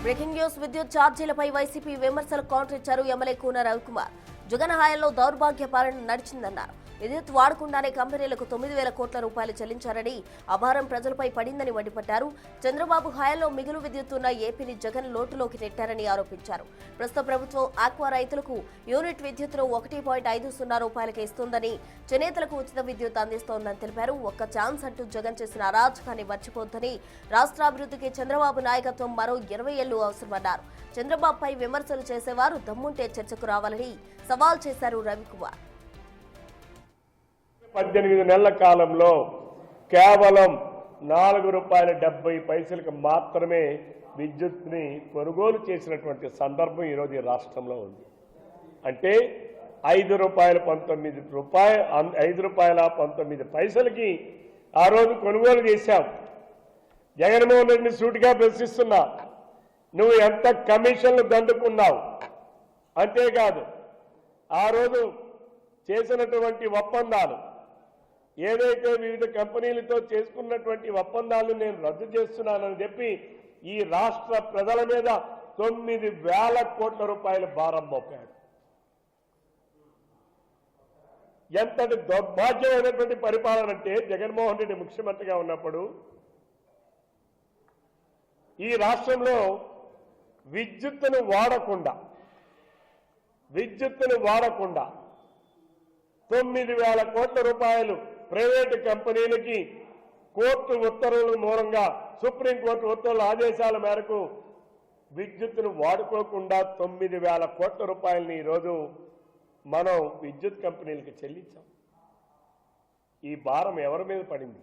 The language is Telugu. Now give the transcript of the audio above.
బ్రేకింగ్ న్యూస్ విద్యుత్ ఛార్జీలపై వైసీపీ విమర్శలు కౌంటర్ ఇచ్చారు ఎమ్మెల్యే కూన రవికుమార్. జగన్ హయాంలో దౌర్భాగ్య పాలన నడిచిందన్నారు. విద్యుత్ వాడకుండానే కంపెనీలకు 9,000 కోట్ల రూపాయలు చెల్లించారని, అభారం ప్రజలపై పడిందని మండిపడ్డారు. చంద్రబాబు హయాంలో మిగులు విద్యుత్ ఉన్న ఏపీని జగన్ లోటులోకి నెట్టారని ఆరోపించారు. ప్రస్తుత ప్రభుత్వం ఆక్వా రైతులకు యూనిట్ విద్యుత్తును 1.50 రూపాయలకే ఇస్తోందని, చేనేతలకు ఉచిత విద్యుత్ అందిస్తోందని తెలిపారు. ఒక్క ఛాన్స్ అంటూ జగన్ చేసిన అరాచకాన్ని మర్చిపోద్దని, రాష్ట్రాభివృద్ధికి చంద్రబాబు నాయకత్వం మరో 20 ఏళ్లు అవసరమన్నారు. చంద్రబాబుపై విమర్శలు చేసేవారు దమ్ముంటే చర్చకు రావాలని సవాల్ చేశారు రవికుమార్. 18 నెలల కాలంలో కేవలం ₹4.70 మాత్రమే విద్యుత్ని కొనుగోలు చేసినటువంటి సందర్భం ఈరోజు ఈ రాష్ట్రంలో ఉంది. అంటే ₹5.19 ఆ రోజు కొనుగోలు చేశాం. జగన్మోహన్ రెడ్డిని సూటిగా ప్రశ్నిస్తున్నా, నువ్వు ఎంత కమిషన్లు దండుకున్నావు? అంతేకాదు ఆ రోజు చేసినటువంటి ఒప్పందాలు ఏదైతే వివిధ కంపెనీలతో చేసుకున్నటువంటి ఒప్పందాలను నేను రద్దు చేస్తున్నానని చెప్పి ఈ రాష్ట్ర ప్రజల మీద 9,000 కోట్ల రూపాయల భారం మోపాడు. ఎంతటి దౌర్భాగ్యమైనటువంటి పరిపాలన అంటే, జగన్మోహన్ రెడ్డి ముఖ్యమంత్రిగా ఉన్నప్పుడు ఈ రాష్ట్రంలో విద్యుత్తును వాడకుండా 9,000 కోట్ల రూపాయలు ప్రైవేటు కంపెనీలకి కోర్టు ఉత్తర్వుల మూలంగా, సుప్రీంకోర్టు ఉత్తర్వుల ఆదేశాల మేరకు విద్యుత్తును వాడుకోకుండా 9,000 కోట్ల రూపాయలని ఈరోజు మనం విద్యుత్ కంపెనీలకు చెల్లించాం. ఈ భారం ఎవరి మీద పడింది?